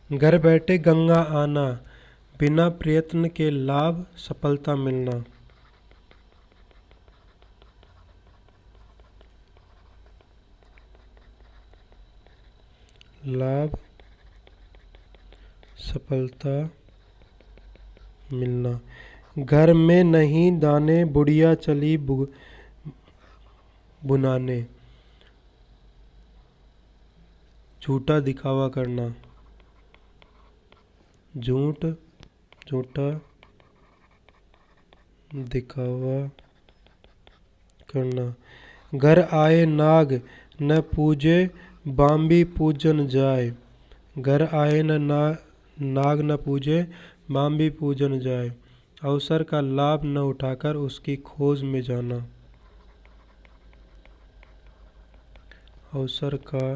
घर बैठे गंगा आना, बिना प्रयत्न के लाभ सफलता मिलना। लाभ सफलता मिलना। घर में नहीं दाने, बुढ़िया चली बुनाने। झूठा दिखावा करना। झूठा दिखावा करना। घर आए नाग, न पूजे बाम्बी पूजन जाए। घर आए नाग न पूजे बाम्बी पूजन जाए। अवसर का लाभ न उठाकर उसकी खोज में जाना। अवसर का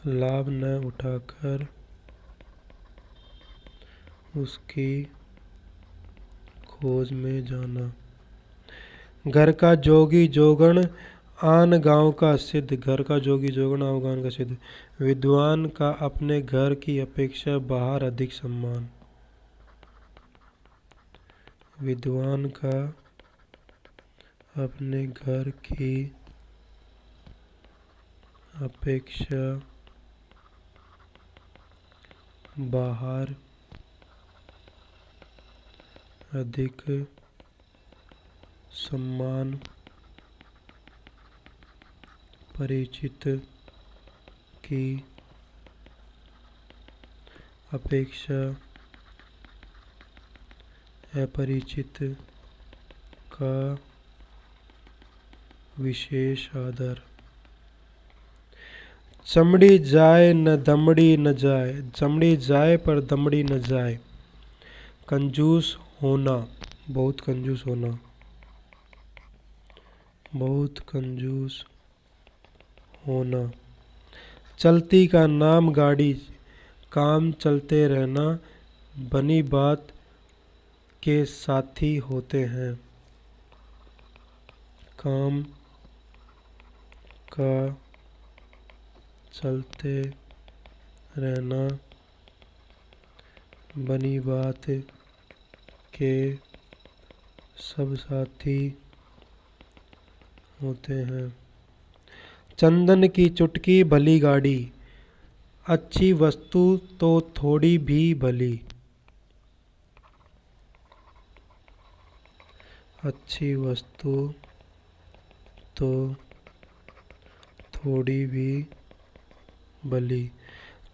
लाभ न उठाकर उसकी खोज में जाना। घर का जोगी जोगण, आन गांव का सिद्ध। घर का जोगी जोगण, आन गांव का सिद्ध। विद्वान का अपने घर की अपेक्षा बाहर अधिक सम्मान। विद्वान का अपने घर की अपेक्षा बाहर अधिक सम्मान। परिचित की अपेक्षा अपरिचित का विशेष आदर। चमड़ी जाए न दमड़ी न जाए। चमड़ी जाए पर दमड़ी न जाए। कंजूस होना, बहुत कंजूस होना। बहुत कंजूस होना। चलती का नाम गाड़ी, काम चलते रहना। बनी बात के साथी होते हैं। काम का चलते रहना। बनी बात के सब साथी होते हैं। चंदन की चुटकी भली गाड़ी, अच्छी वस्तु तो थोड़ी भी भली। अच्छी वस्तु तो थोड़ी भी भली।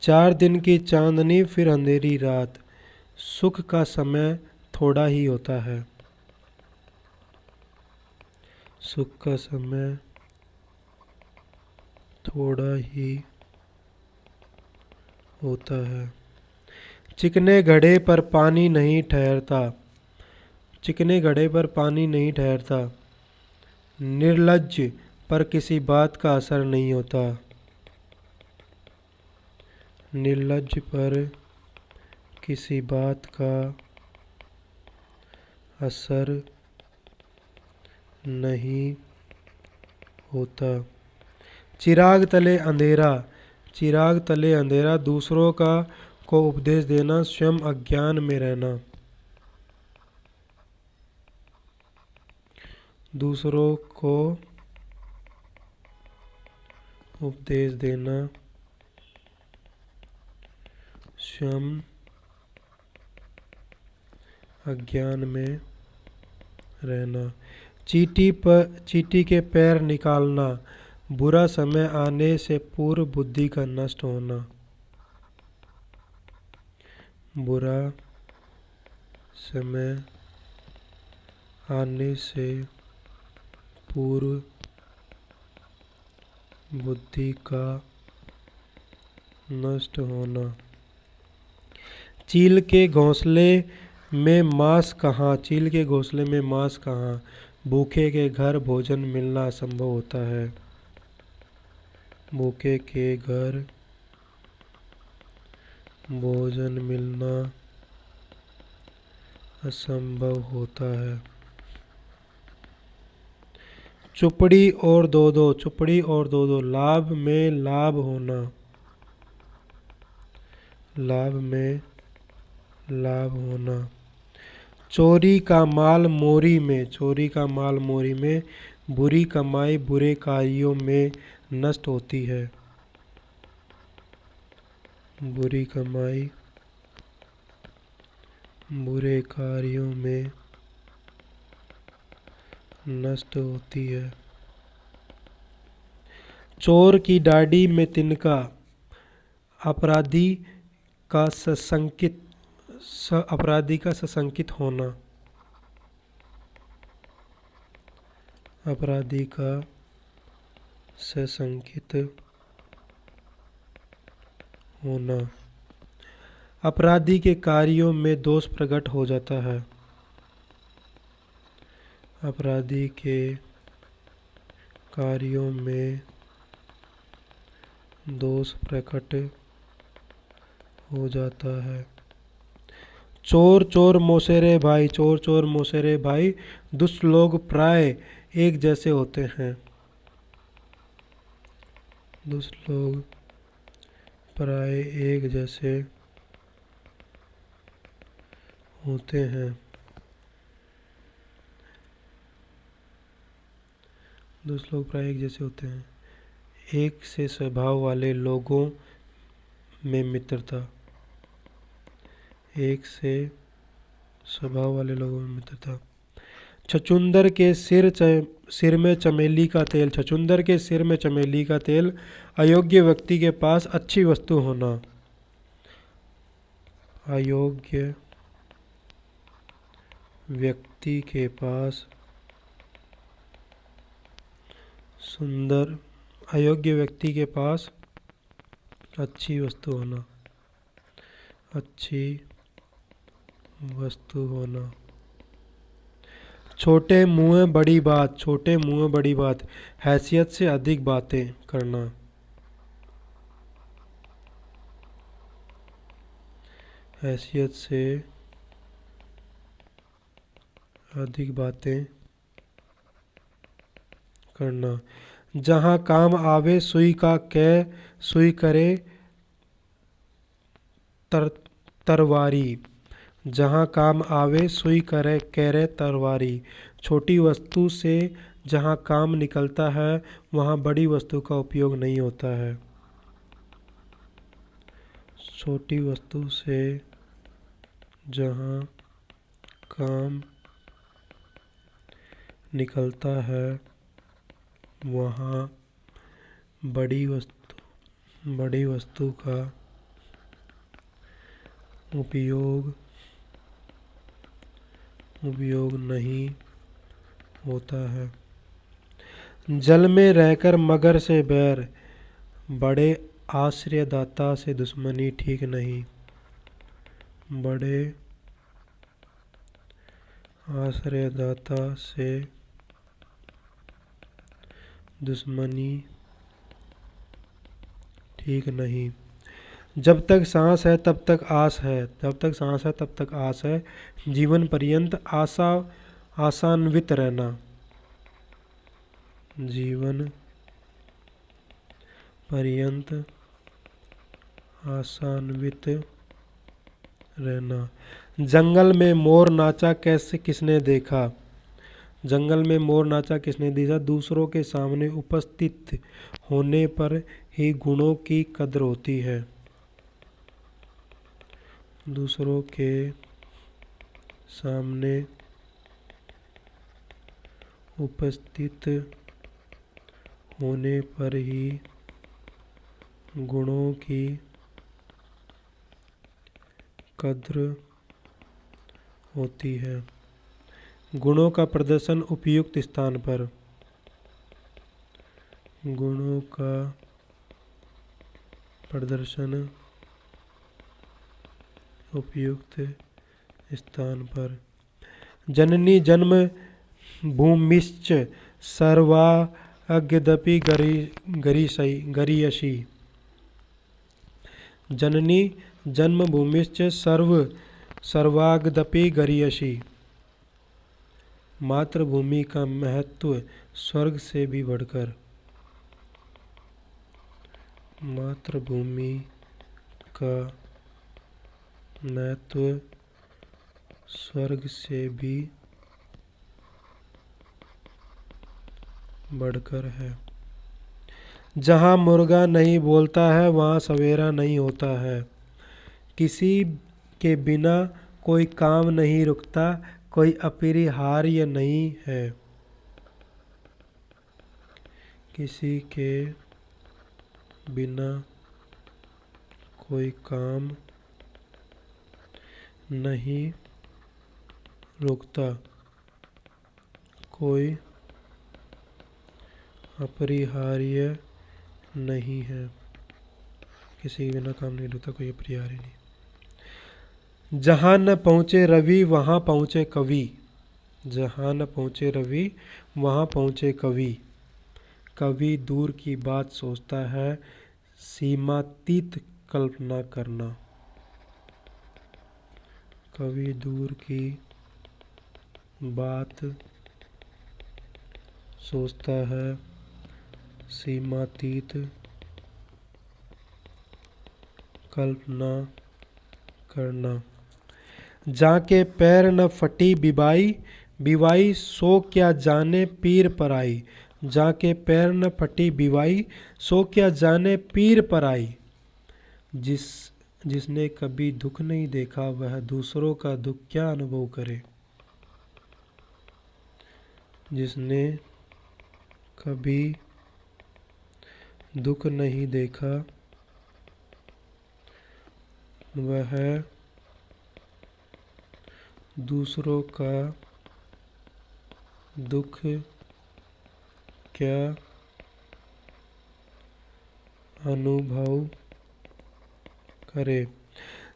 4 दिन की चांदनी फिर अंधेरी रात। सुख का समय थोड़ा ही होता है। सुख का समय थोड़ा ही होता है। चिकने घड़े पर पानी नहीं ठहरता। चिकने घड़े पर पानी नहीं ठहरता। निर्लज्ज पर किसी बात का असर नहीं होता। निर्लज्ज पर किसी बात का असर नहीं होता। चिराग तले अंधेरा। चिराग तले अंधेरा, दूसरों का को उपदेश देना, स्वयं अज्ञान में रहना। दूसरों को उपदेश देना, स्वयं अज्ञान में रहना। चींटी के पैर निकालना, बुरा समय आने से पूर्व बुद्धि का नष्ट होना। बुरा समय आने से पूर्व बुद्धि का नष्ट होना। चील के घोंसले में मांस कहाँ। चील के घोंसले में मांस कहाँ। भूखे के घर भोजन मिलना असंभव होता है। भूखे के घर भोजन मिलना असंभव होता है। चुपड़ी और दो दो। चुपड़ी और दो दो, लाभ में लाभ होना। लाभ में लाभ होना। चोरी का माल मोरी में, चोरी का माल मोरी में, बुरी कमाई बुरे कार्यों में नष्ट होती है। बुरी कमाई बुरे कार्यों में नष्ट होती है। चोर की दाढ़ी में तिनका, अपराधी का सशंकित होना। अपराधी का सशंकित होना। अपराधी के कार्यों में दोष प्रकट हो जाता है। अपराधी के कार्यों में दोष प्रकट हो जाता है। चोर चोर मौसेरे भाई, चोर चोर मौसेरे भाई, दुष्ट लोग प्राय एक जैसे होते हैं। दुष्ट लोग प्राय एक जैसे होते हैं। दुष्ट लोग प्राय एक जैसे होते हैं। एक से स्वभाव वाले लोगों में मित्रता। एक से स्वभाव वाले लोगों में मित्रता। छछूंदर के सिर में चमेली का तेल, छछूंदर के सिर में चमेली का तेल, अयोग्य व्यक्ति के पास अच्छी वस्तु होना। अयोग्य व्यक्ति के पास अयोग्य व्यक्ति के पास अच्छी वस्तु होना। अच्छी वस्तु होना। छोटे मुँह बड़ी बात, छोटे मुँह बड़ी बात, हैसियत से अधिक बातें करना। हैसियत से अधिक बातें करना। जहाँ काम आवे सुई का कै सुई करे तरवारी। जहाँ काम आवे सुई करे तरवारी। छोटी वस्तु से जहाँ काम निकलता है वहाँ बड़ी वस्तु का उपयोग नहीं होता है। छोटी वस्तु से जहाँ काम निकलता है वहाँ बड़ी वस्तु का उपयोग नहीं होता है। जल में रहकर मगर से बैर, बड़े आश्रयदाता से दुश्मनी ठीक नहीं। बड़े आश्रयदाता से दुश्मनी ठीक नहीं। जब तक सांस है तब तक आस है, जब तक सांस है तब तक आस है। जीवन पर्यंत आशान्वित रहना। जीवन पर्यंत आशान्वित रहना। जंगल में मोर नाचा किसने देखा। जंगल में मोर नाचा किसने देखा। दूसरों के सामने उपस्थित होने पर ही गुणों की कद्र होती है। दूसरों के सामने उपस्थित होने पर ही गुणों की कद्र होती है। गुणों का प्रदर्शन उपयुक्त स्थान पर। गुणों का प्रदर्शन उपयुक्त स्थान पर। जननी जन्म भूमिश्च सर्वाग्यदपि गरीयसी। जननी जन्मभूमिश्च सर्वागदपि गरीयसी। मातृभूमि का महत्व स्वर्ग से भी बढ़कर। मातृभूमि का महत्व स्वर्ग से भी बढ़कर है। जहाँ मुर्गा नहीं बोलता है वहाँ सवेरा नहीं होता है। किसी के बिना कोई काम नहीं रुकता, कोई अपरिहार्य नहीं है। किसी के बिना कोई काम नहीं रुकता, कोई अपरिहार्य नहीं है। किसी के बिना काम नहीं रुकता, कोई अपरिहार्य नहीं। जहाँ न पहुँचे रवि वहाँ पहुँचे कवि। जहाँ न पहुँचे रवि वहाँ पहुँचे कवि। कवि दूर की बात सोचता है, सीमातीत कल्पना करना। कवि दूर की बात सोचता है, सीमातीत कल्पना करना। जाके पैर न फटी बिबाई, बिवाई सो क्या जाने पीर पराई। जाके पैर न फटी बिवाई, सो क्या जाने पीर पराई। जिसने कभी दुख नहीं देखा वह दूसरों का दुख क्या अनुभव करे। जिसने कभी दुख नहीं देखा वह दूसरों का दुख क्या अनुभव करे।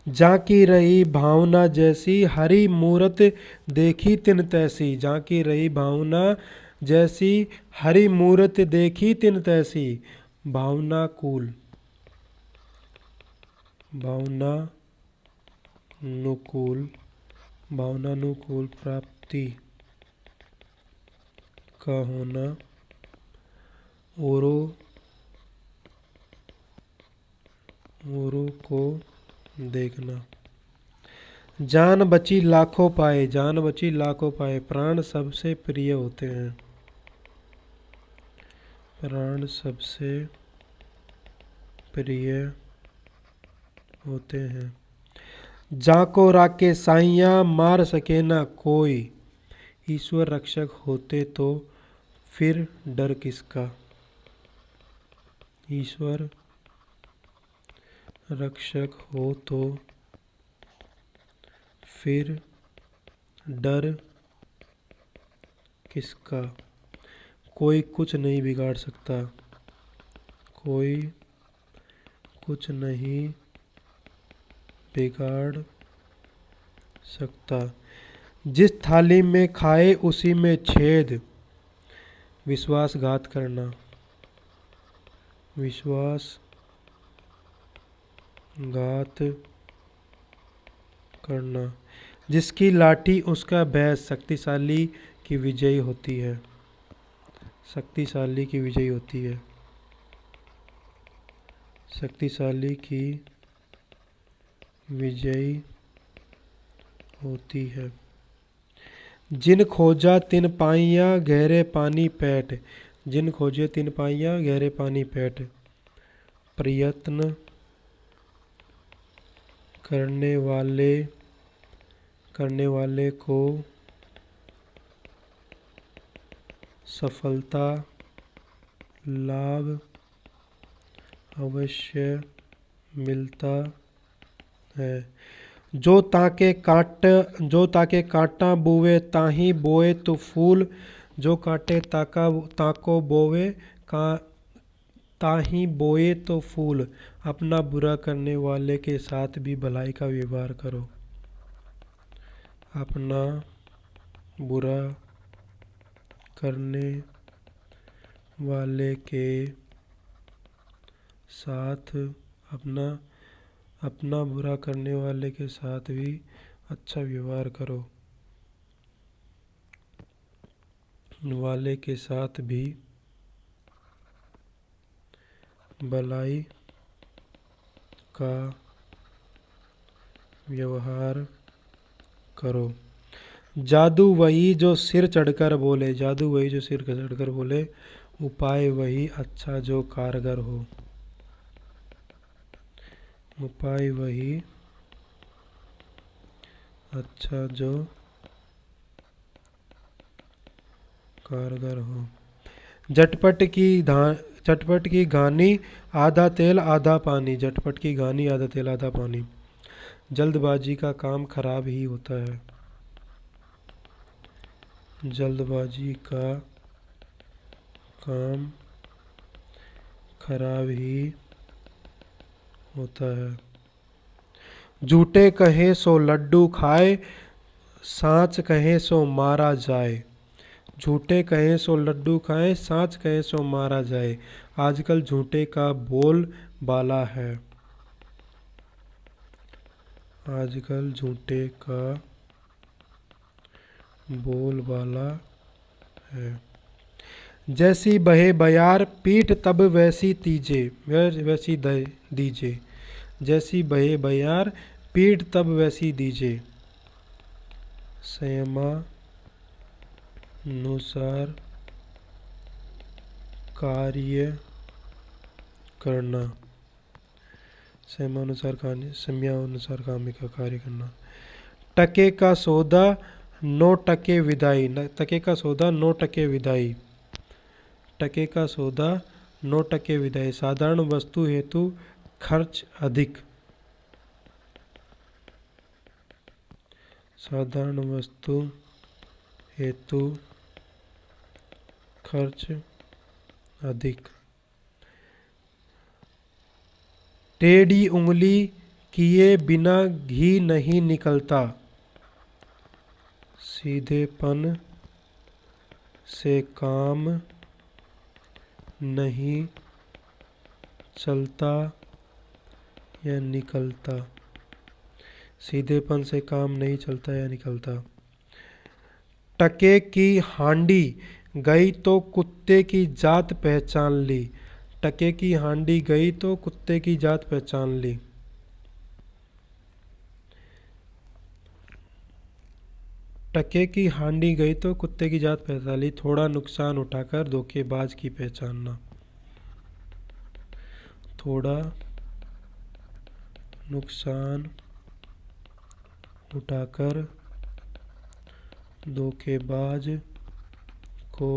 जाकी रही भावना जैसी, हरी मूरत देखी तिन तैसी। जाकी रही भावना जैसी, हरी मूरत देखी तिन तैसी। भावनाकुल, भावनानुकूल, भावनानुकूल प्राप्ति का होना, औरों को देखना। जान बची लाखों पाए, जान बची लाखों पाए। प्राण सबसे प्रिय होते हैं, प्राण सबसे प्रिय होते हैं। जाको राके साइयाँ मार सके ना कोई। ईश्वर रक्षक होते तो फिर डर किसका। ईश्वर रक्षक हो तो फिर डर किसका। कोई कुछ नहीं बिगाड़ सकता, कोई कुछ नहीं बिगाड़ सकता। जिस थाली में खाए उसी में छेद। विश्वासघात करना, विश्वासघात करना। जिसकी लाठी उसका भैंस, शक्तिशाली की विजयी होती है। शक्तिशाली की विजयी होती है, शक्तिशाली की विजयी होती है। जिन खोजा तिन पाइयाँ गहरे पानी पैठ। जिन खोजे तिन पाइयाँ गहरे पानी पैठ। प्रयत्न करने वाले को सफलता लाभ अवश्य मिलता है। जो ताके कांटा बोवे ताही बोए तो फूल। जो काटे ताको बोवे ताही बोए तो फूल। अपना बुरा करने वाले के साथ भी भलाई का व्यवहार करो। अपना बुरा करने वाले के साथ अपना बुरा करने वाले के साथ भी अच्छा व्यवहार करो। वाले के साथ भी भलाई का व्यवहार करो। जादू वही जो सिर चढ़कर बोले, जादू वही जो सिर चढ़कर बोले, उपाय वही अच्छा जो कारगर हो। उपाय वही अच्छा जो कारगर हो। चटपट की घानी आधा तेल आधा पानी, झटपट की घानी आधा तेल आधा पानी। जल्दबाजी का काम खराब ही होता है। जल्दबाजी का काम खराब ही होता है। झूठे कहे सो लड्डू खाए, सांच कहे सो मारा जाए। झूठे कहे सो लड्डू खाए, सांच कहे सो मारा जाए। आजकल झूठे का बोल बाला है। आजकल झूठे का बोल बाला है। जैसी बहे बयार पीठ तब वैसी तीजे, वैसी दीजे। जैसी बहे बयार पीठ तब वैसी दीजे। संयमानुसार कार्य करना। समयानुसार काम का कार्य करना। टके का सौदा 9 टके विदाई। टके का सौदा 9 टके विदाई। टके का सौदा 9 टके विदाई। साधारण वस्तु हेतु खर्च अधिक। साधारण वस्तु हेतु खर्च अधिक। टेढ़ी उंगली किए बिना घी नहीं निकलता। सीधेपन से काम नहीं चलता या निकलता। सीधेपन से काम नहीं चलता या निकलता। टके की हांडी गई तो कुत्ते की जात पहचान ली। टके की हांडी गई तो कुत्ते की जात पहचान ली। टके की हांडी गई तो कुत्ते की जात पहचान ली। थोड़ा नुकसान उठाकर धोखेबाज की पहचानना। थोड़ा नुकसान उठाकर धोखेबाज को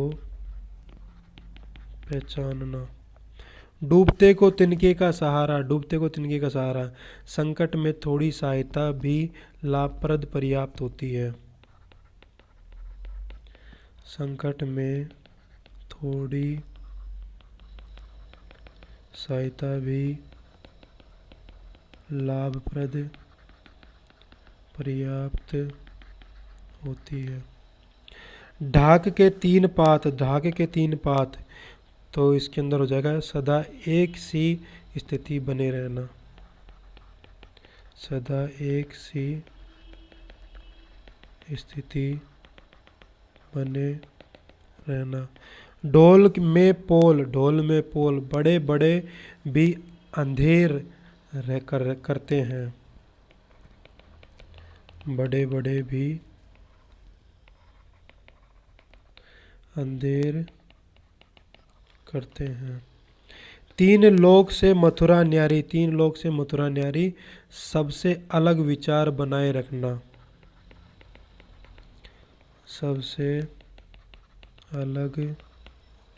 पहचानना। डूबते को तिनके का सहारा। डूबते को तिनके का सहारा। संकट में थोड़ी सहायता भी लाभप्रद पर्याप्त होती है। संकट में थोड़ी सहायता भी लाभप्रद पर्याप्त होती है। ढाक के 3 पात। ढाक के 3 पात, तो इसके अंदर हो जाएगा सदा एक सी स्थिति बने रहना। सदा एक सी स्थिति बने रहना। ढोल में पोल। ढोल में पोल, बड़े बड़े भी अंधेर करते हैं। बड़े बड़े भी अंधेर करते हैं। 3 लोक से मथुरा न्यारी। 3 लोक से मथुरा न्यारी। सबसे अलग विचार बनाए रखना। सबसे अलग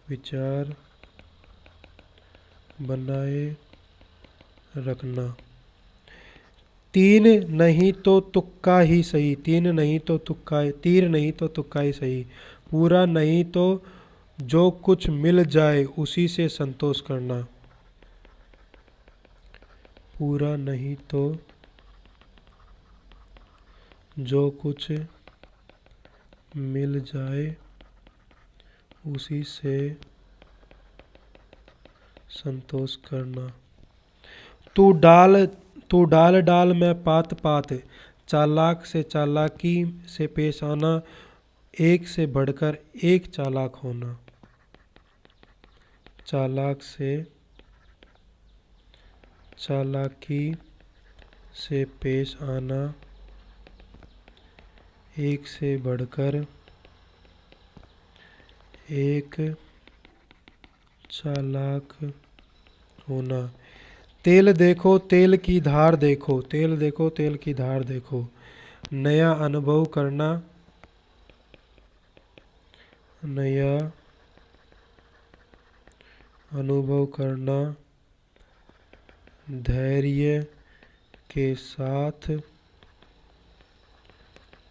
विचार बनाए रखना। 3 नहीं तो तुक्का ही सही। 3 नहीं तो तुक्का, तीर नहीं तो तुक्का ही सही। पूरा नहीं तो जो कुछ मिल जाए उसी से संतोष करना। पूरा नहीं तो जो कुछ मिल जाए उसी से संतोष करना। तू डाल डाल मैं पात पात। चालाक से चालाकी से पेश आना, एक से बढ़कर एक चालाक होना। चालाक से चालाकी से पेश आना, एक से बढ़कर एक चालाक होना। तेल देखो तेल की धार देखो, तेल देखो तेल की धार देखो। नया अनुभव करना, नया अनुभव करना। धैर्य के साथ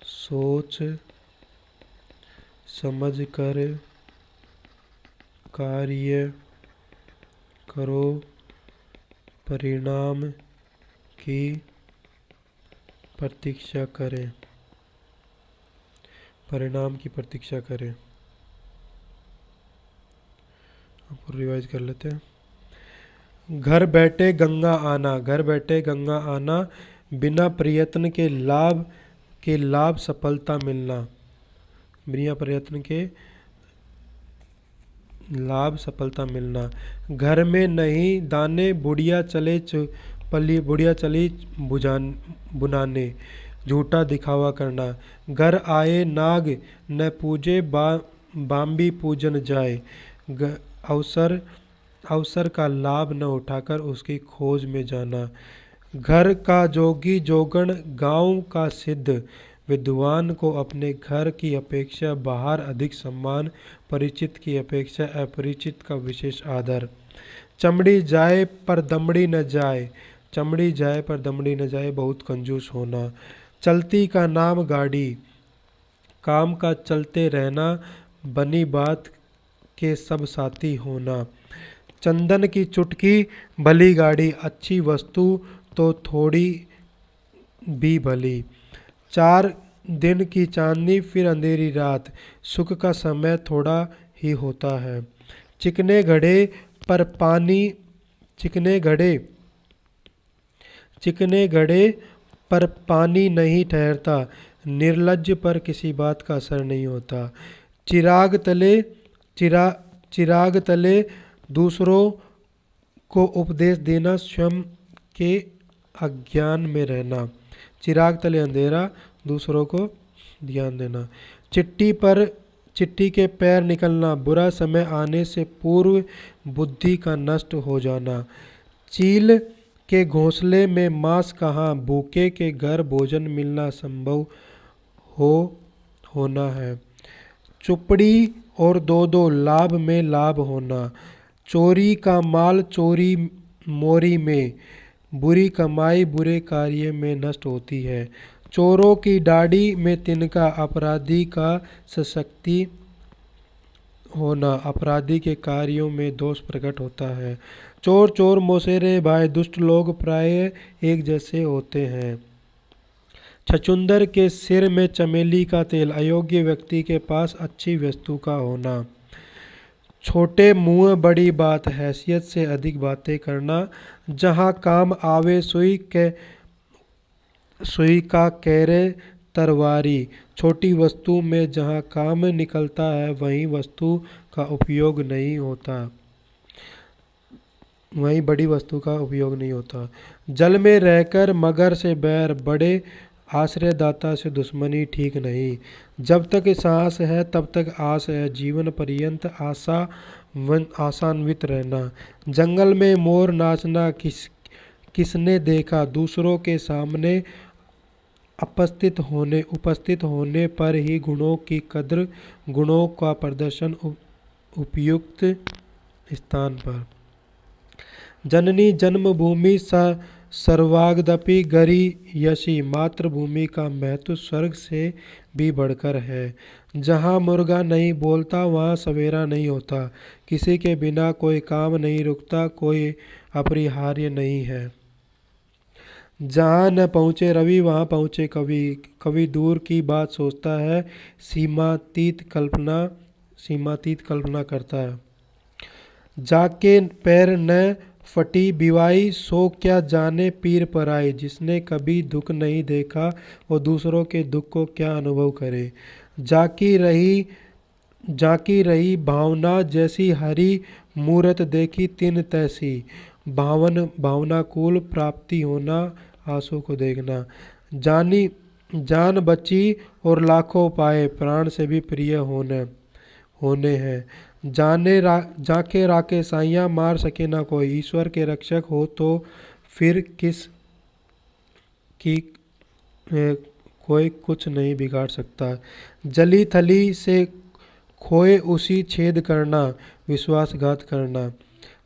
सोच समझकर कार्य करो, परिणाम की प्रतीक्षा करें, परिणाम की प्रतीक्षा करें। अब रिवाइज कर लेते हैं। घर बैठे गंगा आना, घर बैठे गंगा आना। बिना प्रयत्न के लाभ सफलता मिलना, बिना प्रयत्न के लाभ सफलता मिलना। घर में नहीं दाने, बुढ़िया चले बुढ़िया चली बुनाने, झूठा दिखावा करना। घर आए नाग न पूजे, बाम्बी पूजन जाए। अवसर का लाभ न उठाकर उसकी खोज में जाना। घर का जोगी जोगण, गांव का सिद्ध। विद्वान को अपने घर की अपेक्षा बाहर अधिक सम्मान, परिचित की अपेक्षा अपरिचित का विशेष आदर। चमड़ी जाए पर दमड़ी न जाए, चमड़ी जाए पर दमड़ी न जाए, बहुत कंजूस होना। चलती का नाम गाड़ी, काम का चलते रहना, बनी बात के सब साथी होना। चंदन की चुटकी भली गाड़ी, अच्छी वस्तु तो थोड़ी भी भली। 4 दिन की चांदनी फिर अंधेरी रात, सुख का समय थोड़ा ही होता है। चिकने घड़े पर पानी, चिकने घड़े पर पानी नहीं ठहरता, निर्लज्ज पर किसी बात का असर नहीं होता। चिराग तले दूसरों को उपदेश देना, स्वयं के अज्ञान में रहना। चिराग तले अंधेरा, दूसरों को ध्यान देना। चिट्टी के पैर निकलना, बुरा समय आने से पूर्व बुद्धि का नष्ट हो जाना। चील के घोंसले में मांस कहाँ, भूखे के घर भोजन मिलना संभव होना है। चुपड़ी और दो लाभ में लाभ होना। चोरी का माल चोरी मोरी में, बुरी कमाई बुरे कार्य में नष्ट होती है। चोरों की दाढ़ी में तिनका, अपराधी का सशक्ति होना, अपराधी के कार्यों में दोष प्रकट होता है। चोर चोर मौसेरे भाई, दुष्ट लोग प्राय एक जैसे होते हैं। छछूंदर के सिर में चमेली का तेल, अयोग्य व्यक्ति के पास अच्छी वस्तु का होना। छोटे मुंह बड़ी बात, हैसियत से अधिक बातें करना। जहाँ काम आवे सुई का कैरे तरवारी, छोटी वस्तु में जहाँ काम निकलता है वहीं वस्तु का उपयोग नहीं होता, वहीं बड़ी वस्तु का उपयोग नहीं होता। जल में रहकर मगर से बैर, बड़े आश्रयदाता से दुश्मनी ठीक नहीं। जब तक सांस है तब तक आस है, जीवन पर्यंत आशान्वित रहना। जंगल में मोर नाचना किसने देखा, दूसरों के सामने उपस्थित होने पर ही गुणों की कद्र, गुणों का प्रदर्शन उपयुक्त स्थान पर। जननी जन्मभूमि सर्वागदपि गरीयसी, मातृभूमि का महत्व स्वर्ग से भी बढ़कर है। जहाँ मुर्गा नहीं बोलता वहाँ सवेरा नहीं होता, किसी के बिना कोई काम नहीं रुकता, कोई अपरिहार्य नहीं है। जहाँ न पहुँचे रवि वहाँ पहुँचे कवि, कवि दूर की बात सोचता है, सीमातीत कल्पना करता है। जाके पैर न फटी बिवाई, सो क्या जाने पीर पराई, जिसने कभी दुख नहीं देखा वो दूसरों के दुख को क्या अनुभव करे। जाकी रही भावना जैसी, हरी मूरत देखी तिन तैसी। भावनाकुल प्राप्ति होना, आंसू को देखना। जान बची और लाखों पाए, प्राण से भी प्रिय होने हैं। जाके राके साइयाँ, मार सके ना कोई। ईश्वर के रक्षक हो तो फिर किस की कोई कुछ नहीं बिगाड़ सकता। जली थली से खोए उसी छेद करना, विश्वासघात करना।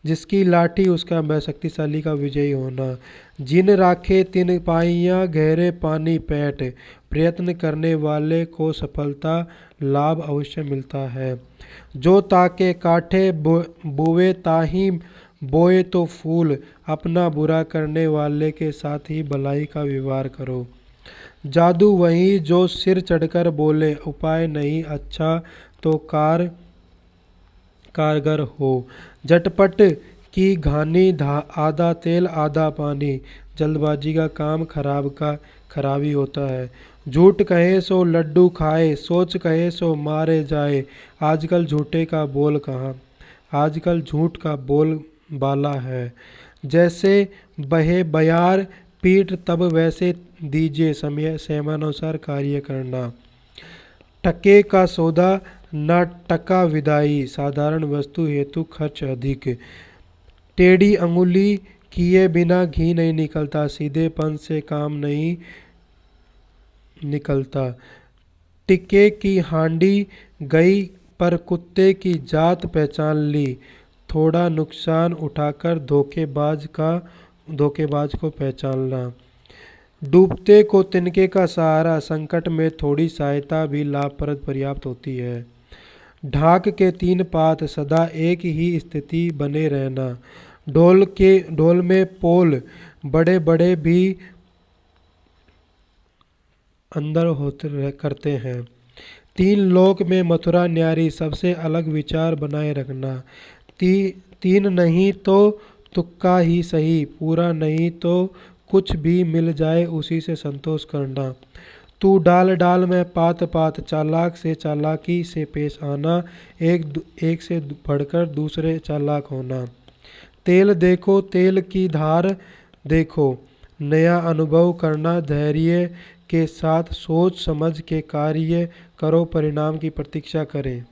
जिसकी लाठी उसका मैं, शक्तिशाली का विजयी होना। जिन राखे तिन पाइयाँ, गहरे पानी पैठ। प्रयत्न करने वाले को सफलता लाभ अवश्य मिलता है। जो ताके काठे बोवे ताही बोए तो फूल। अपना बुरा करने वाले के साथ ही भलाई का व्यवहार करो। जादू वही जो सिर चढ़कर बोले, उपाय नहीं अच्छा तो कारगर हो। झटपट की घानी, आधा तेल आधा पानी। जल्दबाजी का काम खराबी होता है। झूठ कहे सो लड्डू खाए, सोच कहे सो मारे जाए। आजकल झूठे का बोल कहाँ, आजकल झूठ का बोल बाला है। जैसे बहे बयार पीठ, तब वैसे दीजिए समयानुसार कार्य करना। टके का सौदा न टका विदाई, साधारण वस्तु हेतु खर्च अधिक। टेढ़ी अंगुली किए बिना घी नहीं निकलता, सीधेपन से काम नहीं निकलता। टिक्के की हांडी गई पर कुत्ते की जात पहचान ली। थोड़ा नुकसान उठाकर धोखेबाज को पहचानना। डूबते को तिनके का सहारा, संकट में थोड़ी सहायता भी लाभप्रद पर्याप्त होती है। ढाक के 3 पात, सदा एक ही स्थिति बने रहना। ढोल में पोल बड़े बड़े भी अंदर होते करते हैं। 3 लोक में मथुरा न्यारी, सबसे अलग विचार बनाए रखना। 3 नहीं तो तुक्का ही सही, पूरा नहीं तो कुछ भी मिल जाए उसी से संतोष करना। तू डाल डाल में पात पात, चालाक से चालाकी से पेश आना। एक से बढ़कर दूसरे चालाक होना। तेल देखो तेल की धार देखो, नया अनुभव करना। धैर्य के साथ सोच समझ के कार्य करो, परिणाम की प्रतीक्षा करें।